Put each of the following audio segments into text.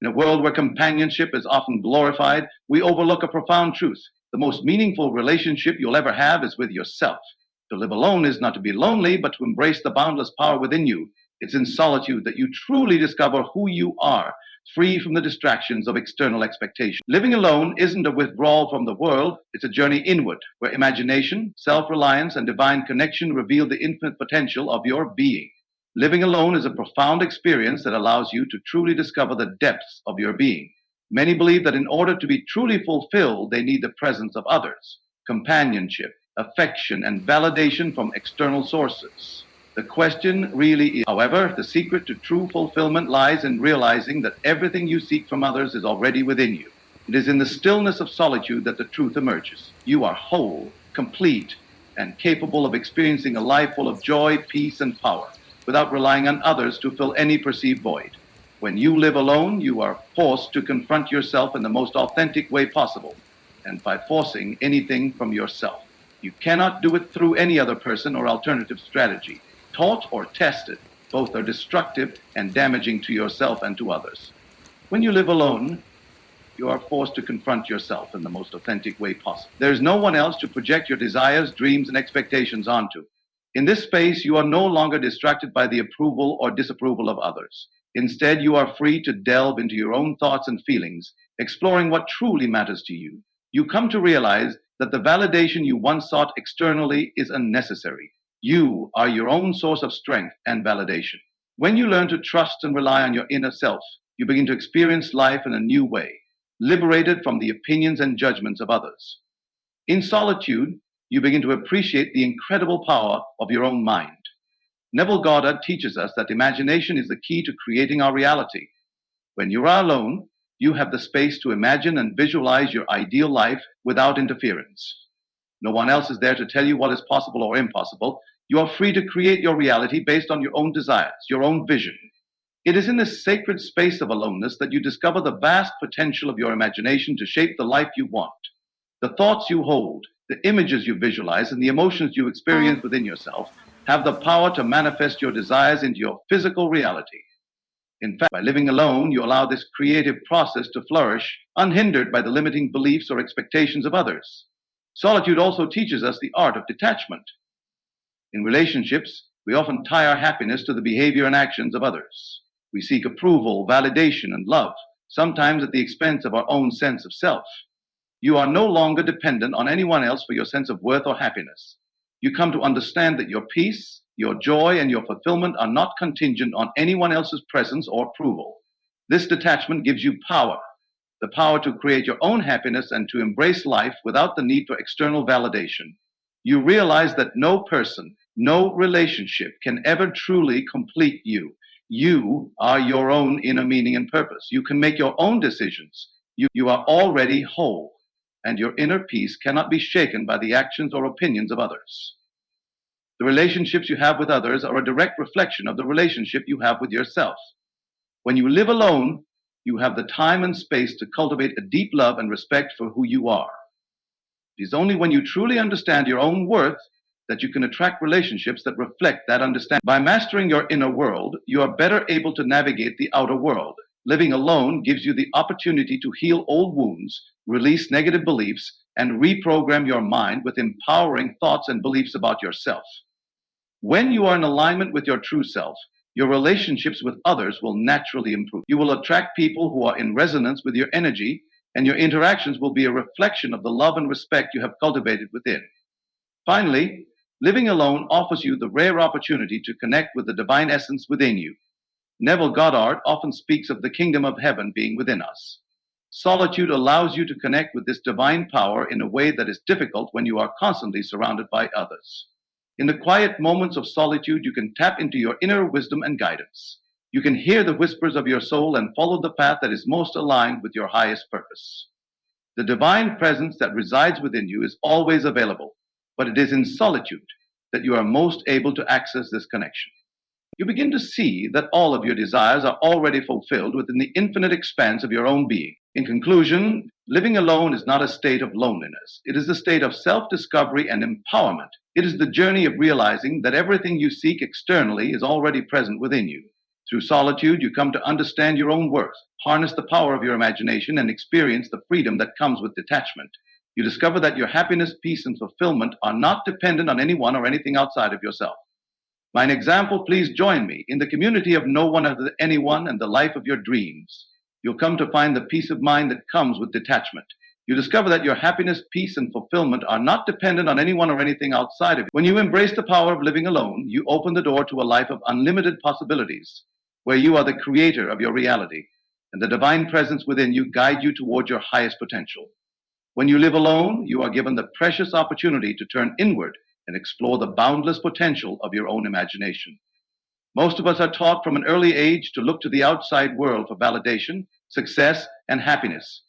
In a world where companionship is often glorified, we overlook a profound truth. The most meaningful relationship you'll ever have is with yourself. To live alone is not to be lonely, but to embrace the boundless power within you. It's in solitude that you truly discover who you are, free from the distractions of external expectation. Living alone isn't a withdrawal from the world, it's a journey inward, where imagination, self-reliance, and divine connection reveal the infinite potential of your being. Living alone is a profound experience that allows you to truly discover the depths of your being. Many believe that in order to be truly fulfilled, they need the presence of others, companionship, affection, and validation from external sources. The question really is, however, the secret to true fulfillment lies in realizing that everything you seek from others is already within you. It is in the stillness of solitude that the truth emerges. You are whole, complete, and capable of experiencing a life full of joy, peace, and power, without relying on others to fill any perceived void. When you live alone, you are forced to confront yourself in the most authentic way possible, and by forcing anything from yourself. You cannot do it through any other person or alternative strategy. Taught or tested, both are destructive and damaging to yourself and to others. When you live alone, you are forced to confront yourself in the most authentic way possible. There is no one else to project your desires, dreams, and expectations onto. In this space, you are no longer distracted by the approval or disapproval of others. Instead, you are free to delve into your own thoughts and feelings, exploring what truly matters to you. You come to realize that the validation you once sought externally is unnecessary. You are your own source of strength and validation. When you learn to trust and rely on your inner self, you begin to experience life in a new way, liberated from the opinions and judgments of others. In solitude, you begin to appreciate the incredible power of your own mind. Neville Goddard teaches us that imagination is the key to creating our reality. When you are alone, you have the space to imagine and visualize your ideal life without interference. No one else is there to tell you what is possible or impossible. You are free to create your reality based on your own desires, your own vision. It is in this sacred space of aloneness that you discover the vast potential of your imagination to shape the life you want. The thoughts you hold, the images you visualize, and the emotions you experience within yourself have the power to manifest your desires into your physical reality. In fact, by living alone, you allow this creative process to flourish, unhindered by the limiting beliefs or expectations of others. Solitude also teaches us the art of detachment. In relationships, we often tie our happiness to the behavior and actions of others. We seek approval, validation, and love, sometimes at the expense of our own sense of self. You are no longer dependent on anyone else for your sense of worth or happiness. You come to understand that your peace, your joy, and your fulfillment are not contingent on anyone else's presence or approval. This detachment gives you power, the power to create your own happiness and to embrace life without the need for external validation. You realize that no person, no relationship can ever truly complete you. You are your own inner meaning and purpose. You can make your own decisions. You are already whole, and your inner peace cannot be shaken by the actions or opinions of others. The relationships you have with others are a direct reflection of the relationship you have with yourself. When you live alone, you have the time and space to cultivate a deep love and respect for who you are. It is only when you truly understand your own worth that you can attract relationships that reflect that understanding. By mastering your inner world, you are better able to navigate the outer world. Living alone gives you the opportunity to heal old wounds, release negative beliefs, and reprogram your mind with empowering thoughts and beliefs about yourself. When you are in alignment with your true self, your relationships with others will naturally improve. You will attract people who are in resonance with your energy, and your interactions will be a reflection of the love and respect you have cultivated within. Finally, living alone offers you the rare opportunity to connect with the divine essence within you. Neville Goddard often speaks of the kingdom of heaven being within us. Solitude allows you to connect with this divine power in a way that is difficult when you are constantly surrounded by others. In the quiet moments of solitude, you can tap into your inner wisdom and guidance. You can hear the whispers of your soul and follow the path that is most aligned with your highest purpose. The divine presence that resides within you is always available, but it is in solitude that you are most able to access this connection. You begin to see that all of your desires are already fulfilled within the infinite expanse of your own being. In conclusion, living alone is not a state of loneliness. It is a state of self-discovery and empowerment. It is the journey of realizing that everything you seek externally is already present within you. Through solitude, you come to understand your own worth, harness the power of your imagination, and experience the freedom that comes with detachment. You discover that your happiness, peace, and fulfillment are not dependent on anyone or anything outside of yourself. By an example, please join me in the community of no one other than anyone and the life of your dreams. You'll come to find the peace of mind that comes with detachment. You discover that your happiness, peace, and fulfillment are not dependent on anyone or anything outside of you. When you embrace the power of living alone, you open the door to a life of unlimited possibilities, where you are the creator of your reality, and the divine presence within you guide you toward your highest potential. When you live alone, you are given the precious opportunity to turn inward and explore the boundless potential of your own imagination. Most of us are taught from an early age to look to the outside world for validation, success, and happiness.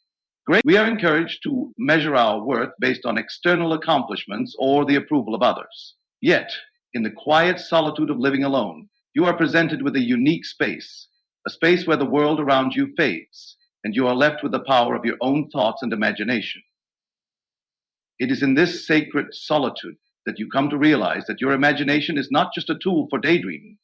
We are encouraged to measure our worth based on external accomplishments or the approval of others. Yet, in the quiet solitude of living alone, you are presented with a unique space, a space where the world around you fades, and you are left with the power of your own thoughts and imagination. It is in this sacred solitude that you come to realize that your imagination is not just a tool for daydreaming.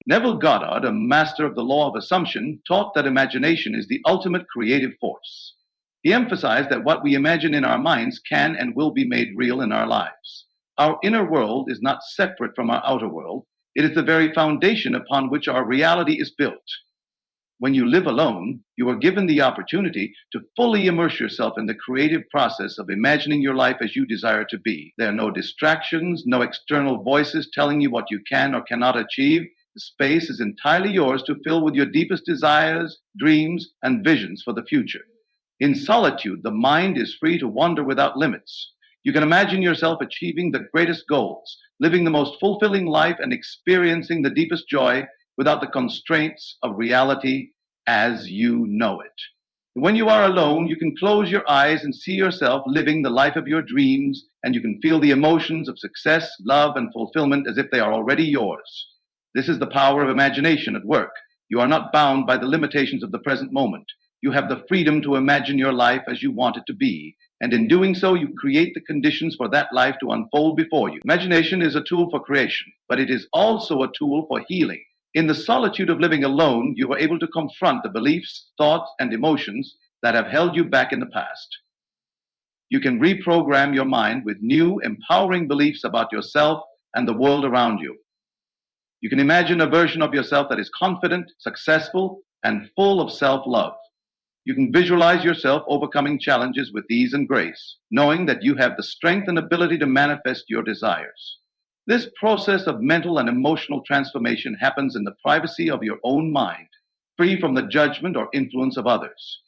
Neville Goddard, a master of the law of assumption, taught that imagination is the ultimate creative force. He emphasized that what we imagine in our minds can and will be made real in our lives. Our inner world is not separate from our outer world. It is the very foundation upon which our reality is built. When you live alone, you are given the opportunity to fully immerse yourself in the creative process of imagining your life as you desire it to be. There are no distractions, no external voices telling you what you can or cannot achieve. The space is entirely yours to fill with your deepest desires, dreams, and visions for the future. In solitude, the mind is free to wander without limits. You can imagine yourself achieving the greatest goals, living the most fulfilling life, and experiencing the deepest joy without the constraints of reality as you know it. When you are alone, you can close your eyes and see yourself living the life of your dreams, and you can feel the emotions of success, love, and fulfillment as if they are already yours. This is the power of imagination at work. You are not bound by the limitations of the present moment. You have the freedom to imagine your life as you want it to be, and in doing so, you create the conditions for that life to unfold before you. Imagination is a tool for creation, but it is also a tool for healing. In the solitude of living alone, you are able to confront the beliefs, thoughts, and emotions that have held you back in the past. You can reprogram your mind with new, empowering beliefs about yourself and the world around you. You can imagine a version of yourself that is confident, successful, and full of self-love. You can visualize yourself overcoming challenges with ease and grace, knowing that you have the strength and ability to manifest your desires. This process of mental and emotional transformation happens in the privacy of your own mind, free from the judgment or influence of others.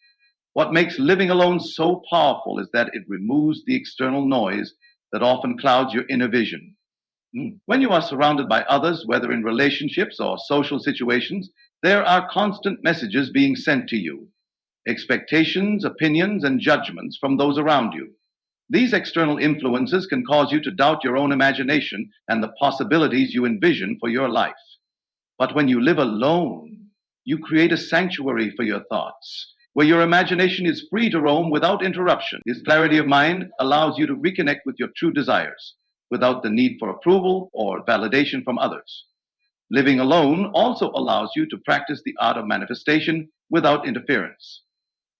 What makes living alone so powerful is that it removes the external noise that often clouds your inner vision. When you are surrounded by others, whether in relationships or social situations, there are constant messages being sent to you, expectations, opinions, and judgments from those around you. These external influences can cause you to doubt your own imagination and the possibilities you envision for your life. But when you live alone, you create a sanctuary for your thoughts, where your imagination is free to roam without interruption. This clarity of mind allows you to reconnect with your true desires, without the need for approval or validation from others. Living alone also allows you to practice the art of manifestation without interference.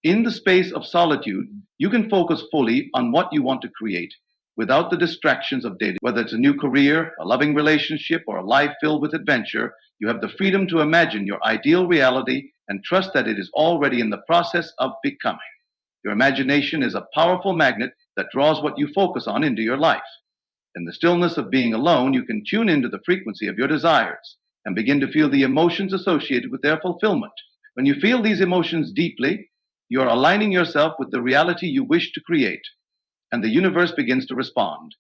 In the space of solitude, you can focus fully on what you want to create without the distractions of daily. Whether it's a new career, a loving relationship, or a life filled with adventure, you have the freedom to imagine your ideal reality and trust that it is already in the process of becoming. Your imagination is a powerful magnet that draws what you focus on into your life. In the stillness of being alone, you can tune into the frequency of your desires and begin to feel the emotions associated with their fulfillment. When you feel these emotions deeply, you are aligning yourself with the reality you wish to create, and the universe begins to respond.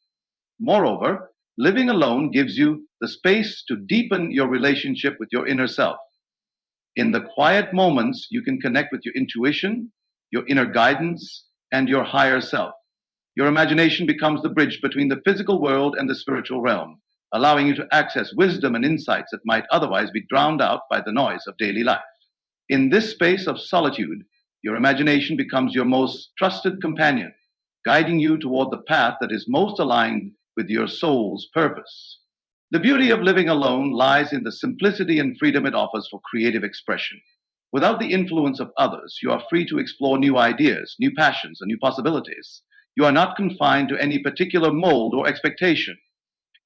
Moreover, living alone gives you the space to deepen your relationship with your inner self. In the quiet moments, you can connect with your intuition, your inner guidance, and your higher self. Your imagination becomes the bridge between the physical world and the spiritual realm, allowing you to access wisdom and insights that might otherwise be drowned out by the noise of daily life. In this space of solitude, your imagination becomes your most trusted companion, guiding you toward the path that is most aligned with your soul's purpose. The beauty of living alone lies in the simplicity and freedom it offers for creative expression. Without the influence of others, you are free to explore new ideas, new passions, and new possibilities. You are not confined to any particular mold or expectation.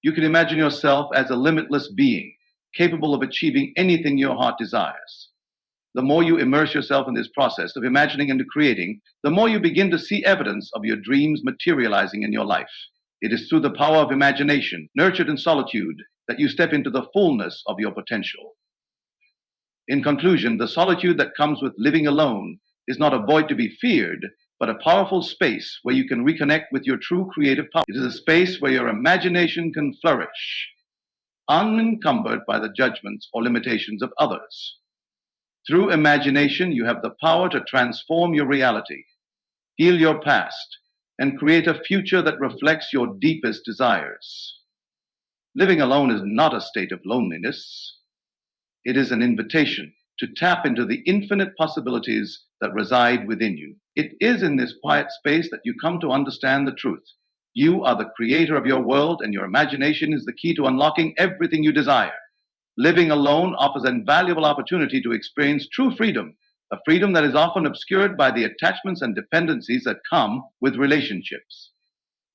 You can imagine yourself as a limitless being, capable of achieving anything your heart desires. The more you immerse yourself in this process of imagining and creating, the more you begin to see evidence of your dreams materializing in your life. It is through the power of imagination, nurtured in solitude, that you step into the fullness of your potential. In conclusion, the solitude that comes with living alone is not a void to be feared, but a powerful space where you can reconnect with your true creative power. It is a space where your imagination can flourish, unencumbered by the judgments or limitations of others. Through imagination, you have the power to transform your reality, heal your past, and create a future that reflects your deepest desires. Living alone is not a state of loneliness. It is an invitation to tap into the infinite possibilities that reside within you. It is in this quiet space that you come to understand the truth. You are the creator of your world, and your imagination is the key to unlocking everything you desire. Living alone offers an invaluable opportunity to experience true freedom, a freedom that is often obscured by the attachments and dependencies that come with relationships.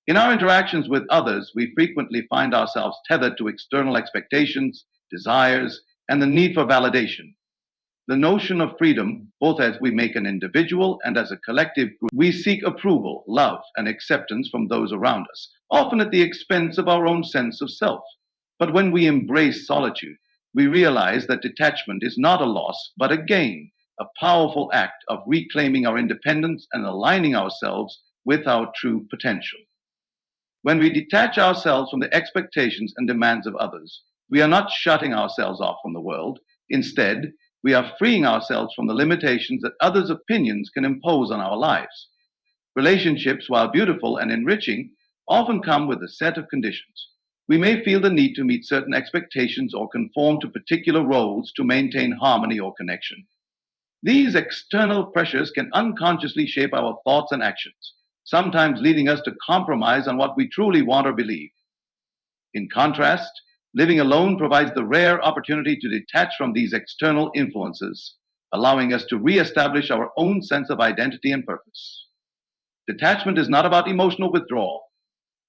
In our interactions with others, we frequently find ourselves tethered to external expectations, desires, and the need for validation. The notion of freedom, both as we make an individual and as a collective group, we seek approval, love, and acceptance from those around us, often at the expense of our own sense of self. But when we embrace solitude, we realize that detachment is not a loss, but a gain, a powerful act of reclaiming our independence and aligning ourselves with our true potential. When we detach ourselves from the expectations and demands of others, we are not shutting ourselves off from the world. Instead, we are freeing ourselves from the limitations that others' opinions can impose on our lives. Relationships, while beautiful and enriching, often come with a set of conditions. We may feel the need to meet certain expectations or conform to particular roles to maintain harmony or connection. These external pressures can unconsciously shape our thoughts and actions, sometimes leading us to compromise on what we truly want or believe. In contrast, living alone provides the rare opportunity to detach from these external influences, allowing us to reestablish our own sense of identity and purpose. Detachment is not about emotional withdrawal.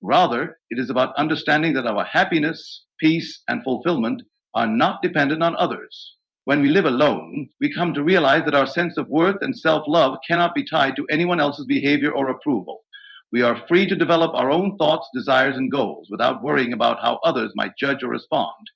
Rather, it is about understanding that our happiness, peace, and fulfillment are not dependent on others. When we live alone, we come to realize that our sense of worth and self-love cannot be tied to anyone else's behavior or approval. We are free to develop our own thoughts, desires, and goals without worrying about how others might judge or respond.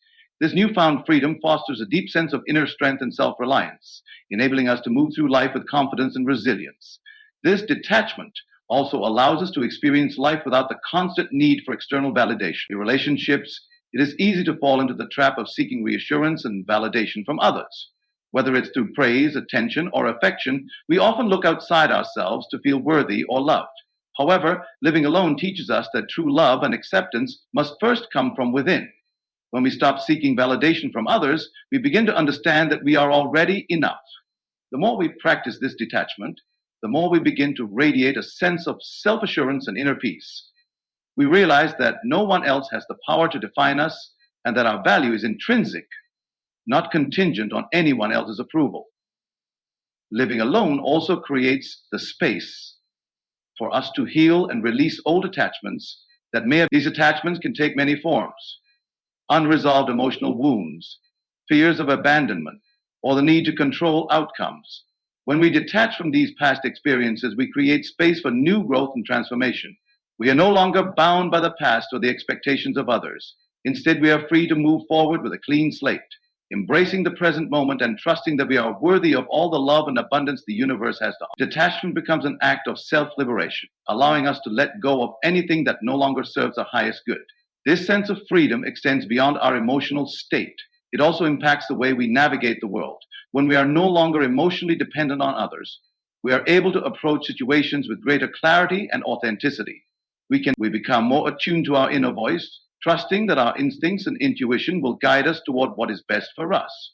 This newfound freedom fosters a deep sense of inner strength and self-reliance, enabling us to move through life with confidence and resilience. This detachment also allows us to experience life without the constant need for external validation. In relationships, it is easy to fall into the trap of seeking reassurance and validation from others. Whether it's through praise, attention, or affection, we often look outside ourselves to feel worthy or loved. However, living alone teaches us that true love and acceptance must first come from within. When we stop seeking validation from others, we begin to understand that we are already enough. The more we practice this detachment, the more we begin to radiate a sense of self-assurance and inner peace. We realize that no one else has the power to define us and that our value is intrinsic, not contingent on anyone else's approval. Living alone also creates the space for us to heal and release old attachments that may have. These attachments can take many forms: unresolved emotional wounds, fears of abandonment, or the need to control outcomes. When we detach from these past experiences, we create space for new growth and transformation. We are no longer bound by the past or the expectations of others. Instead, we are free to move forward with a clean slate, embracing the present moment and trusting that we are worthy of all the love and abundance the universe has to offer. Detachment becomes an act of self-liberation, allowing us to let go of anything that no longer serves our highest good. This sense of freedom extends beyond our emotional state. It also impacts the way we navigate the world. When we are no longer emotionally dependent on others, we are able to approach situations with greater clarity and authenticity. We become more attuned to our inner voice, trusting that our instincts and intuition will guide us toward what is best for us.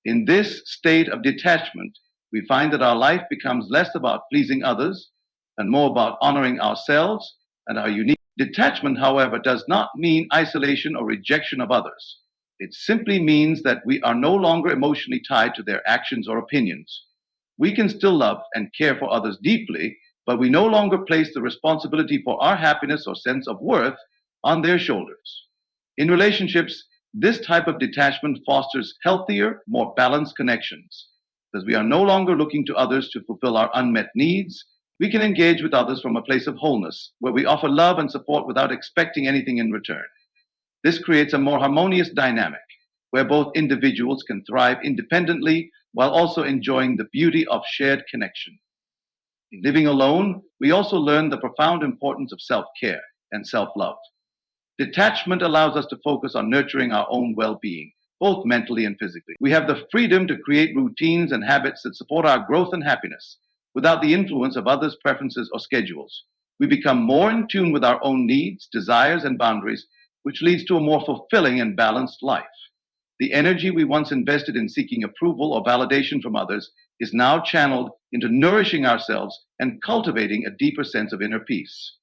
In this state of detachment, we find that our life becomes less about pleasing others and more about honoring ourselves and our unique Detachment, however, does not mean isolation or rejection of others. It simply means that we are no longer emotionally tied to their actions or opinions. We can still love and care for others deeply, but we no longer place the responsibility for our happiness or sense of worth on their shoulders. In relationships, this type of detachment fosters healthier, more balanced connections. Because we are no longer looking to others to fulfill our unmet needs, we can engage with others from a place of wholeness, where we offer love and support without expecting anything in return. This creates a more harmonious dynamic, where both individuals can thrive independently while also enjoying the beauty of shared connection. In living alone, we also learn the profound importance of self care and self love. Detachment allows us to focus on nurturing our own well being, both mentally and physically. We have the freedom to create routines and habits that support our growth and happiness without the influence of others' preferences or schedules. We become more in tune with our own needs, desires, and boundaries, which leads to a more fulfilling and balanced life. The energy we once invested in seeking approval or validation from others is now channeled into nourishing ourselves and cultivating a deeper sense of inner peace.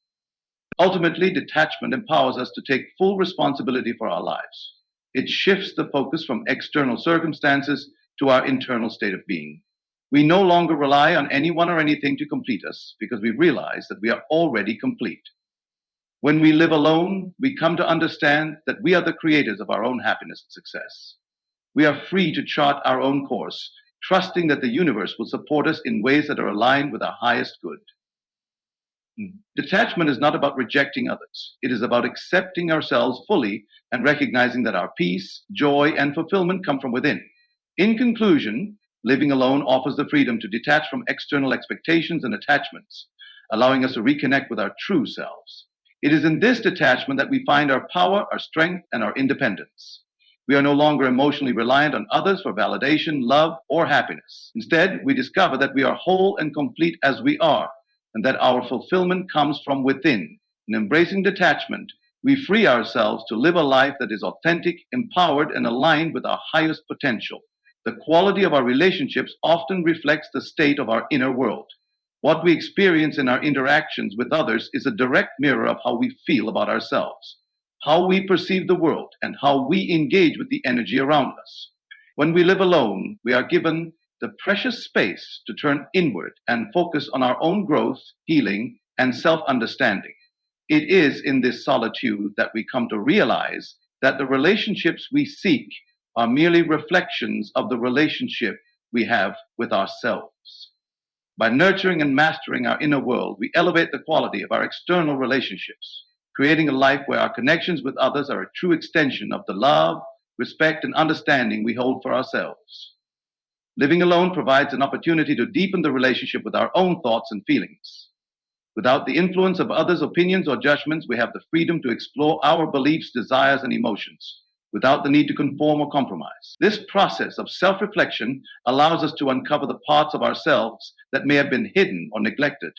Ultimately, detachment empowers us to take full responsibility for our lives. It shifts the focus from external circumstances to our internal state of being. We no longer rely on anyone or anything to complete us because we realize that we are already complete. When we live alone, we come to understand that we are the creators of our own happiness and success. We are free to chart our own course, trusting that the universe will support us in ways that are aligned with our highest good. Detachment is not about rejecting others. It is about accepting ourselves fully and recognizing that our peace, joy, and fulfillment come from within. In conclusion, living alone offers the freedom to detach from external expectations and attachments, allowing us to reconnect with our true selves. It is in this detachment that we find our power, our strength, and our independence. We are no longer emotionally reliant on others for validation, love, or happiness. Instead, we discover that we are whole and complete as we are, and that our fulfillment comes from within. In embracing detachment, we free ourselves to live a life that is authentic, empowered, and aligned with our highest potential. The quality of our relationships often reflects the state of our inner world. What we experience in our interactions with others is a direct mirror of how we feel about ourselves, how we perceive the world, and how we engage with the energy around us. When we live alone, we are given the precious space to turn inward and focus on our own growth, healing, and self understanding. It is in this solitude that we come to realize that the relationships we seek are merely reflections of the relationship we have with ourselves. By nurturing and mastering our inner world, we elevate the quality of our external relationships, creating a life where our connections with others are a true extension of the love, respect, and understanding we hold for ourselves. Living alone provides an opportunity to deepen the relationship with our own thoughts and feelings. Without the influence of others' opinions or judgments, we have the freedom to explore our beliefs, desires, and emotions without the need to conform or compromise. This process of self reflection allows us to uncover the parts of ourselves that may have been hidden or neglected.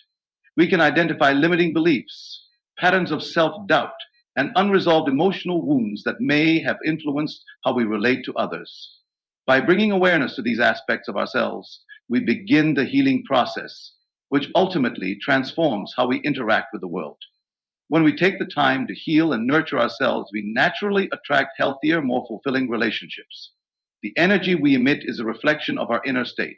We can identify limiting beliefs, patterns of self doubt, and unresolved emotional wounds that may have influenced how we relate to others. By bringing awareness to these aspects of ourselves, we begin the healing process, which ultimately transforms how we interact with the world. When we take the time to heal and nurture ourselves, we naturally attract healthier, more fulfilling relationships. The energy we emit is a reflection of our inner state.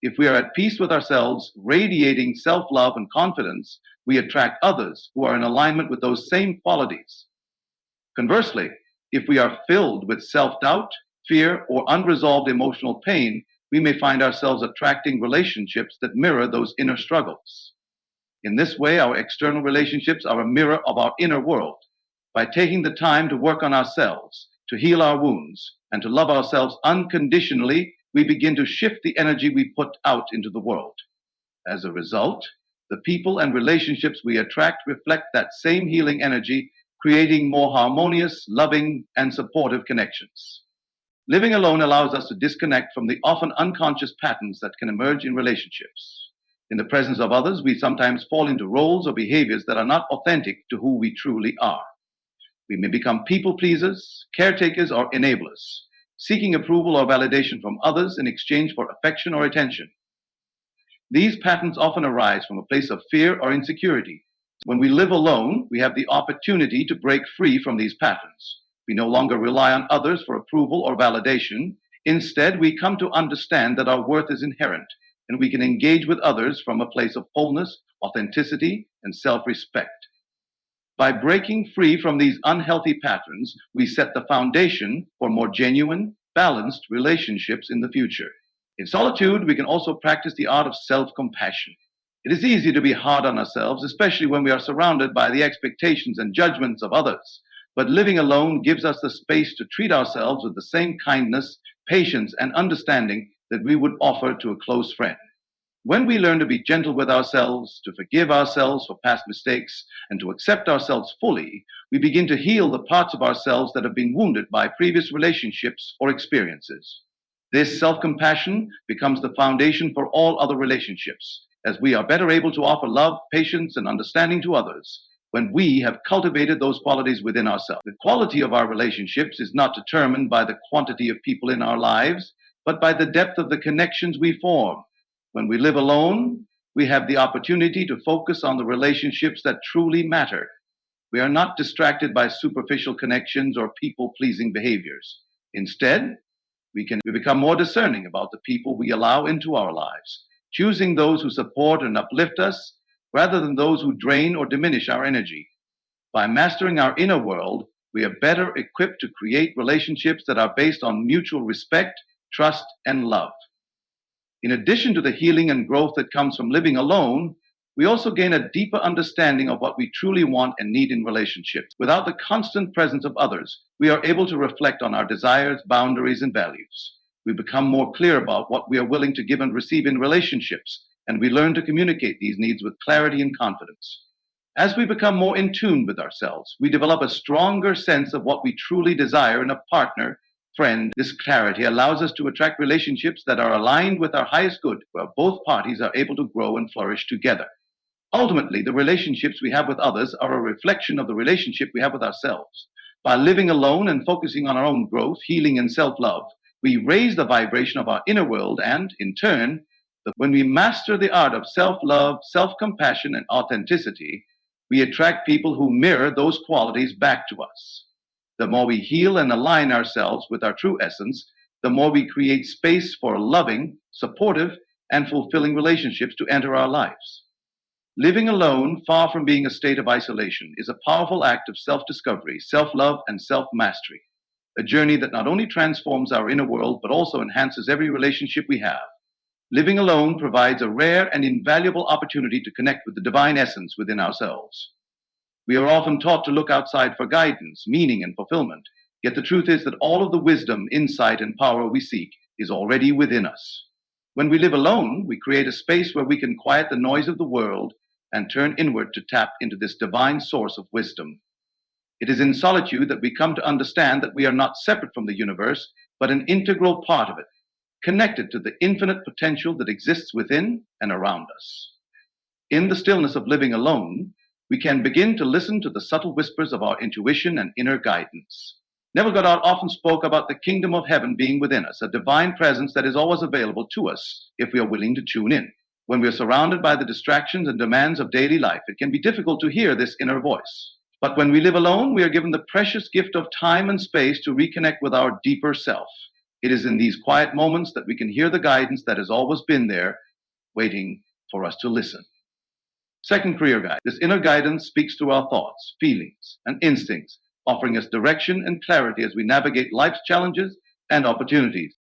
If we are at peace with ourselves, radiating self love and confidence, we attract others who are in alignment with those same qualities. Conversely, if we are filled with self doubt, fear, or unresolved emotional pain, we may find ourselves attracting relationships that mirror those inner struggles. In this way, our external relationships are a mirror of our inner world. By taking the time to work on ourselves, to heal our wounds, and to love ourselves unconditionally, we begin to shift the energy we put out into the world. As a result, the people and relationships we attract reflect that same healing energy, creating more harmonious, loving, and supportive connections. Living alone allows us to disconnect from the often unconscious patterns that can emerge in relationships. In the presence of others, we sometimes fall into roles or behaviors that are not authentic to who we truly are. We may become people pleasers, caretakers, or enablers, seeking approval or validation from others in exchange for affection or attention. These patterns often arise from a place of fear or insecurity, When we live alone, we have the opportunity to break free from these patterns. We no longer rely on others for approval or validation. Instead, we come to understand that our worth is inherent, and we can engage with others from a place of wholeness, authenticity, and self-respect. By breaking free from these unhealthy patterns, we set the foundation for more genuine, balanced relationships in the future. In solitude, we can also practice the art of self-compassion. It is easy to be hard on ourselves, especially when we are surrounded by the expectations and judgments of others. But living alone gives us the space to treat ourselves with the same kindness, patience, and understanding that we would offer to a close friend. When we learn to be gentle with ourselves, to forgive ourselves for past mistakes, and to accept ourselves fully, we begin to heal the parts of ourselves that have been wounded by previous relationships or experiences. This self-compassion becomes the foundation for all other relationships, as we are better able to offer love, patience, and understanding to others when we have cultivated those qualities within ourselves. The quality of our relationships is not determined by the quantity of people in our lives, but by the depth of the connections we form. When we live alone, we have the opportunity to focus on the relationships that truly matter. We are not distracted by superficial connections or people-pleasing behaviors. Instead, we become more discerning about the people we allow into our lives, choosing those who support and uplift us rather than those who drain or diminish our energy. By mastering our inner world, we are better equipped to create relationships that are based on mutual respect, trust, and love. In addition to the healing and growth that comes from living alone, we also gain a deeper understanding of what we truly want and need in relationships. Without the constant presence of others, we are able to reflect on our desires, boundaries, and values. We become more clear about what we are willing to give and receive in relationships, and we learn to communicate these needs with clarity and confidence. As we become more in tune with ourselves, we develop a stronger sense of what we truly desire in a partner, friend. This clarity allows us to attract relationships that are aligned with our highest good, where both parties are able to grow and flourish together. Ultimately, the relationships we have with others are a reflection of the relationship we have with ourselves. By living alone and focusing on our own growth, healing, and self-love, we raise the vibration of our inner world, and in turn, when we master the art of self-love, self-compassion, and authenticity, we attract people who mirror those qualities back to us. The more we heal and align ourselves with our true essence, the more we create space for loving, supportive, and fulfilling relationships to enter our lives. Living alone, far from being a state of isolation, is a powerful act of self-discovery, self-love, and self-mastery, a journey that not only transforms our inner world, but also enhances every relationship we have. Living alone provides a rare and invaluable opportunity to connect with the divine essence within ourselves. We are often taught to look outside for guidance, meaning, and fulfillment, yet the truth is that all of the wisdom, insight, and power we seek is already within us. When we live alone, we create a space where we can quiet the noise of the world and turn inward to tap into this divine source of wisdom. It is in solitude that we come to understand that we are not separate from the universe, but an integral part of it, connected to the infinite potential that exists within and around us. In the stillness of living alone, we can begin to listen to the subtle whispers of our intuition and inner guidance. Neville Goddard often spoke about the kingdom of heaven being within us, a divine presence that is always available to us if we are willing to tune in. When we are surrounded by the distractions and demands of daily life, it can be difficult to hear this inner voice. But when we live alone, we are given the precious gift of time and space to reconnect with our deeper self. It is in these quiet moments that we can hear the guidance that has always been there, waiting for us to listen. Second career guide. This inner guidance speaks through our thoughts, feelings, and instincts, offering us direction and clarity as we navigate life's challenges and opportunities.